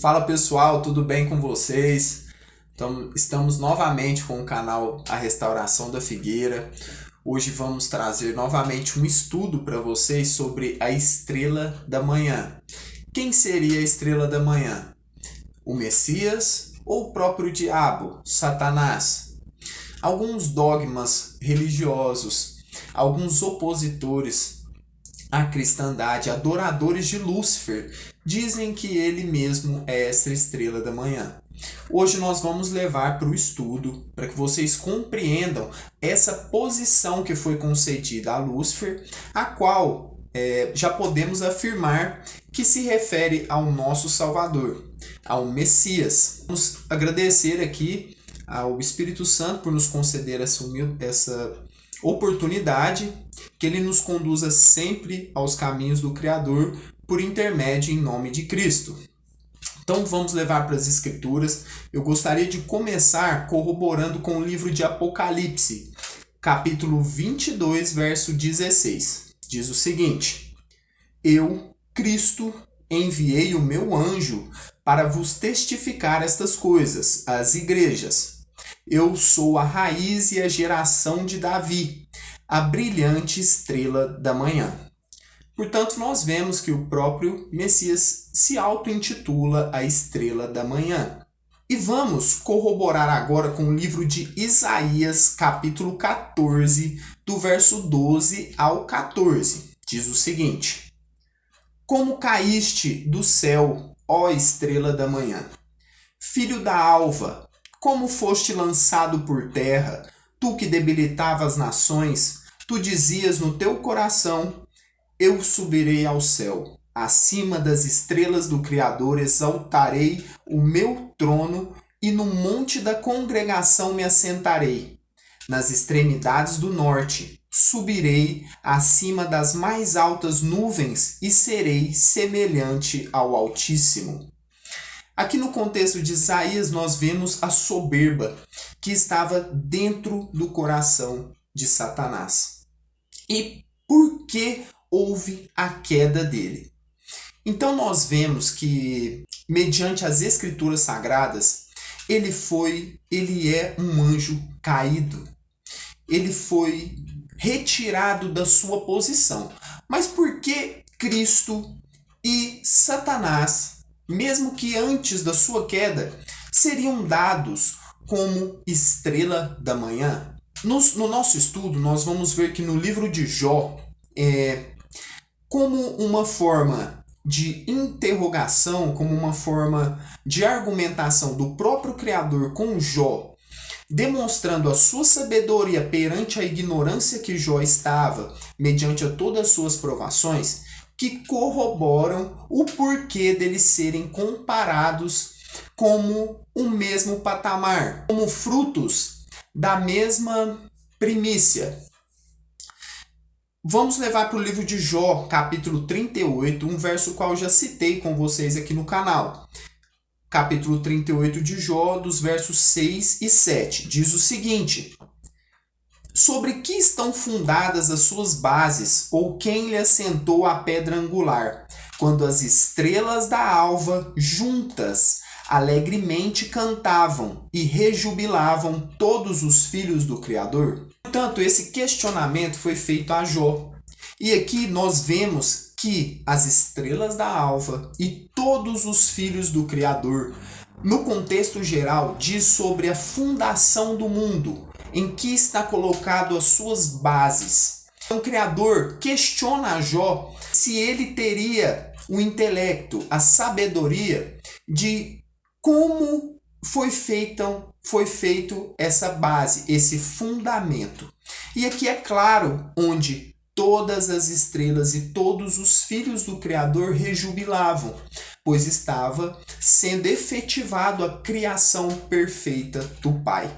Fala pessoal, tudo bem com vocês? Então, estamos novamente com o canal A Restauração da Figueira. Hoje vamos trazer novamente um estudo para vocês sobre a estrela da manhã. Quem seria a estrela da manhã? O Messias ou o próprio diabo, Satanás? Alguns dogmas religiosos, alguns opositores à cristandade, adoradores de Lúcifer, dizem que ele mesmo é essa estrela da manhã. Hoje nós vamos levar para o estudo, para que vocês compreendam essa posição que foi concedida a Lúcifer, a qual já podemos afirmar que se refere ao nosso Salvador, ao Messias. Vamos agradecer aqui ao Espírito Santo por nos conceder essa oportunidade, que ele nos conduza sempre aos caminhos do Criador por intermédio em nome de Cristo. Então vamos levar para as Escrituras. Eu gostaria de começar corroborando com o livro de Apocalipse, capítulo 22, verso 16. Diz o seguinte: Eu, Cristo, enviei o meu anjo para vos testificar estas coisas, às igrejas. Eu sou a raiz e a geração de Davi, a brilhante estrela da manhã. Portanto, nós vemos que o próprio Messias se auto-intitula a estrela da manhã. E vamos corroborar agora com o livro de Isaías, capítulo 14, do verso 12 ao 14. Diz o seguinte: Como caíste do céu, ó estrela da manhã, filho da alva, como foste lançado por terra, tu que debilitava as nações, tu dizias no teu coração: eu subirei ao céu, acima das estrelas do Criador exaltarei o meu trono e no monte da congregação me assentarei. Nas extremidades do norte subirei acima das mais altas nuvens e serei semelhante ao Altíssimo. Aqui no contexto de Isaías nós vemos a soberba que estava dentro do coração de Satanás. E por que houve a queda dele? Então nós vemos que, mediante as escrituras sagradas, ele é um anjo caído. Ele foi retirado da sua posição. Mas por que Cristo e Satanás, mesmo que antes da sua queda, seriam dados como estrela da manhã? No nosso estudo, nós vamos ver que no livro de Jó, como uma forma de interrogação, como uma forma de argumentação do próprio Criador com Jó, demonstrando a sua sabedoria perante a ignorância que Jó estava, mediante a todas as suas provações, que corroboram o porquê deles serem comparados como o mesmo patamar, como frutos da mesma primícia. Vamos levar para o livro de Jó, capítulo 38, um verso qual eu já citei com vocês aqui no canal. Capítulo 38 de Jó, dos versos 6 e 7. Diz o seguinte: Sobre que estão fundadas as suas bases, ou quem lhe assentou a pedra angular, quando as estrelas da alva, juntas, alegremente cantavam e rejubilavam todos os filhos do Criador? Portanto, esse questionamento foi feito a Jó. E aqui nós vemos que as estrelas da alva e todos os filhos do Criador, no contexto geral, diz sobre a fundação do mundo, em que está colocado as suas bases. O Criador questiona a Jó se ele teria o intelecto, a sabedoria de como foi feito essa base, esse fundamento. E aqui é claro onde todas as estrelas e todos os filhos do Criador rejubilavam, pois estava sendo efetivado a criação perfeita do Pai.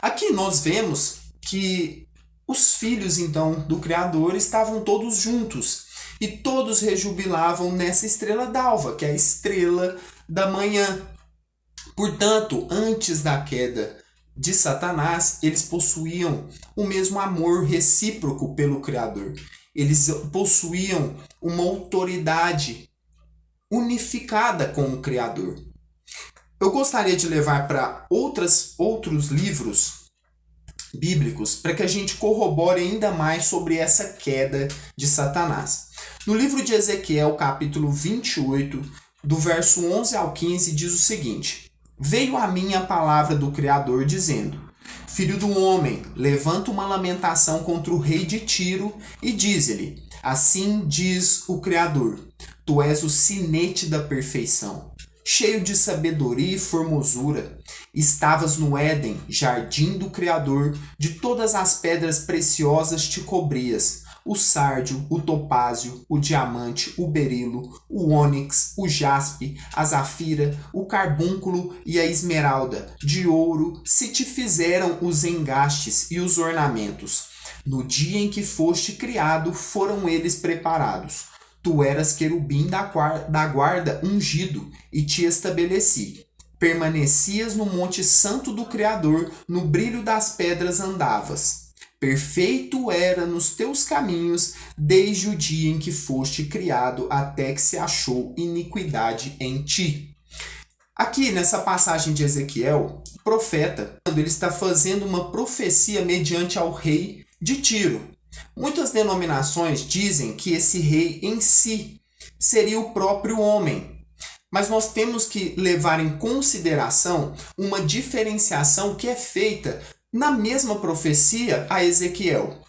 Aqui nós vemos que os filhos então do Criador estavam todos juntos e todos rejubilavam nessa estrela d'alva, que é a estrela da manhã. Portanto, antes da queda de Satanás, eles possuíam o mesmo amor recíproco pelo Criador. Eles possuíam uma autoridade unificada com o Criador. Eu gostaria de levar para outros livros bíblicos para que a gente corrobore ainda mais sobre essa queda de Satanás. No livro de Ezequiel, capítulo 28, do verso 11 ao 15, diz o seguinte: Veio a mim a palavra do Criador, dizendo: Filho do homem, levanta uma lamentação contra o rei de Tiro e diz-lhe: Assim diz o Criador, tu és o sinete da perfeição, cheio de sabedoria e formosura. Estavas no Éden, jardim do Criador, de todas as pedras preciosas te cobrias: o sárdio, o topázio, o diamante, o berilo, o ônix, o jaspe, a zafira, o carbúnculo e a esmeralda. De ouro se te fizeram os engastes e os ornamentos. No dia em que foste criado, foram eles preparados. Tu eras querubim da guarda ungido, e te estabeleci. Permanecias no monte santo do Criador, no brilho das pedras andavas. Perfeito era nos teus caminhos, desde o dia em que foste criado, até que se achou iniquidade em ti. Aqui, nessa passagem de Ezequiel, o profeta, ele está fazendo uma profecia mediante ao rei de Tiro. Muitas denominações dizem que esse rei em si seria o próprio homem. Mas nós temos que levar em consideração uma diferenciação que é feita na mesma profecia a Ezequiel.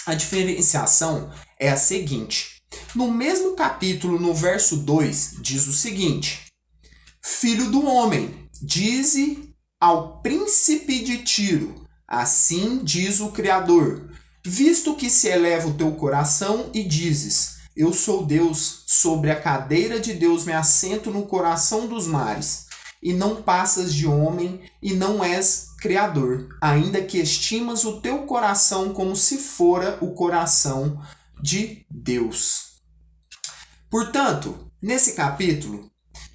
A diferenciação é a seguinte: no mesmo capítulo, no verso 2, diz o seguinte: Filho do homem, dize ao príncipe de Tiro, assim diz o Criador, visto que se eleva o teu coração e dizes: Eu sou Deus, sobre a cadeira de Deus me assento no coração dos mares, e não passas de homem e não és Criador, ainda que estimas o teu coração como se fora o coração de Deus. Portanto, nesse capítulo,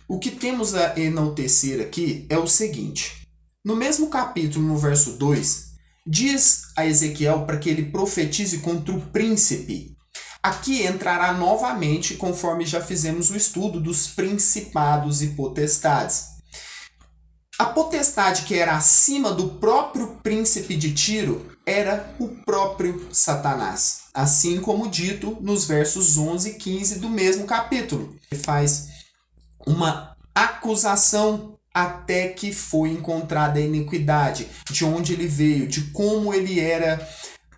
o que temos a enaltecer aqui é o seguinte: no mesmo capítulo, no verso 2, diz a Ezequiel para que ele profetize contra o príncipe. Aqui entrará novamente, conforme já fizemos o estudo dos principados e potestades. A potestade que era acima do próprio príncipe de Tiro era o próprio Satanás, assim como dito nos versos 11 e 15 do mesmo capítulo. Ele faz uma acusação até que foi encontrada a iniquidade, de onde ele veio, de como ele era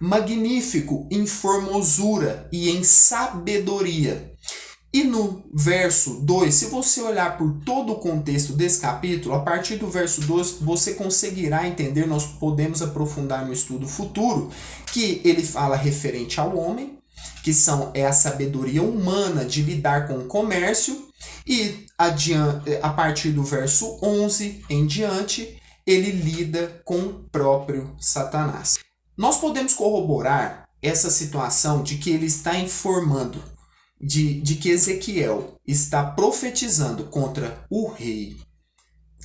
magnífico em formosura e em sabedoria. E no verso 2, se você olhar por todo o contexto desse capítulo, a partir do verso 2 você conseguirá entender, nós podemos aprofundar no estudo futuro, que ele fala referente ao homem, que é a sabedoria humana de lidar com o comércio, e a partir do verso 11 em diante, ele lida com o próprio Satanás. Nós podemos corroborar essa situação de que ele está informando, de que Ezequiel está profetizando contra o rei,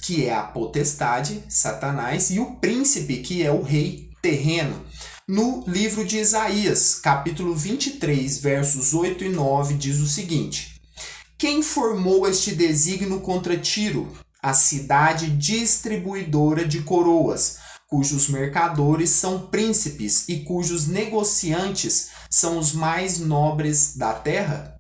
que é a potestade, Satanás, e o príncipe, que é o rei terreno. No livro de Isaías, capítulo 23, versos 8 e 9, diz o seguinte: Quem formou este desígnio contra Tiro, a cidade distribuidora de coroas, cujos mercadores são príncipes e cujos negociantes são os mais nobres da terra?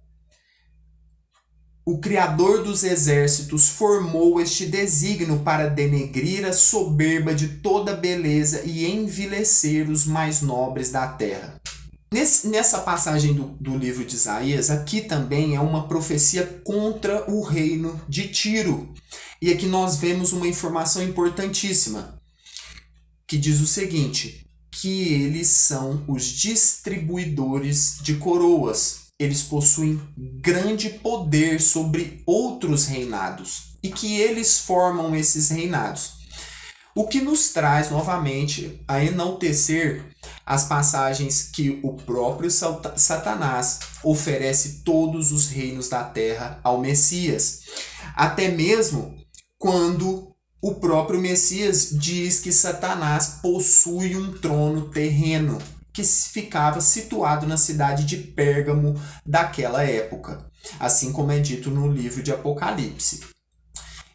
O Criador dos exércitos formou este desígnio para denegrir a soberba de toda beleza e envilecer os mais nobres da terra. Nessa passagem do livro de Isaías, aqui também é uma profecia contra o reino de Tiro. E aqui nós vemos uma informação importantíssima, que diz o seguinte: que eles são os distribuidores de coroas. Eles possuem grande poder sobre outros reinados e que eles formam esses reinados. O que nos traz novamente a enaltecer as passagens que o próprio Satanás oferece todos os reinos da terra ao Messias. Até mesmo quando o próprio Messias diz que Satanás possui um trono terreno. que ficava situado na cidade de Pérgamo daquela época, assim como é dito no livro de Apocalipse.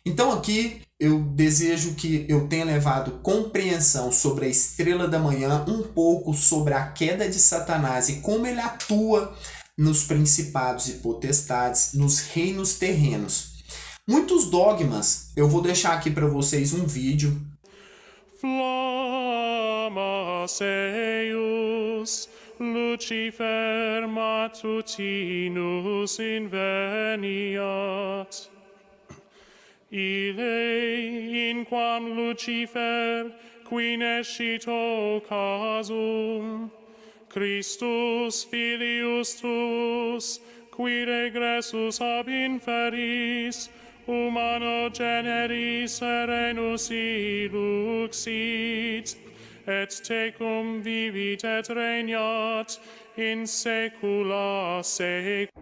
Então aqui eu desejo que eu tenha levado compreensão sobre a estrela da manhã, um pouco sobre a queda de Satanás e como ele atua nos principados e potestades, nos reinos terrenos. Muitos dogmas, eu vou deixar aqui para vocês um vídeo. Flammas eius, Lucifer matutinus inveniat. Ille inquam Lucifer, qui nescito casum, Christus filius tuus, qui regressus ab inferis, humano generis serenus iluxit, et tecum vivit et regnat in saecula saeculorum.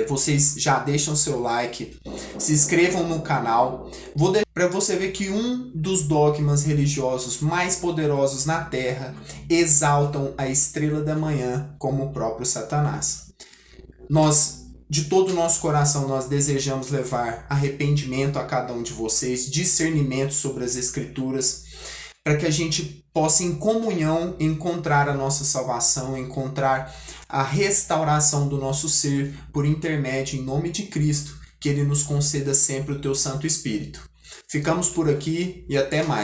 Vocês já deixam seu like, se inscrevam no canal. Vou deixar para você ver que um dos dogmas religiosos mais poderosos na Terra exaltam a estrela da manhã como o próprio Satanás. Nós, de todo o nosso coração, nós desejamos levar arrependimento a cada um de vocês, discernimento sobre as Escrituras, para que a gente possa em comunhão encontrar a nossa salvação, encontrar a restauração do nosso ser por intermédio, em nome de Cristo, que Ele nos conceda sempre o Teu Santo Espírito. Ficamos por aqui e até mais.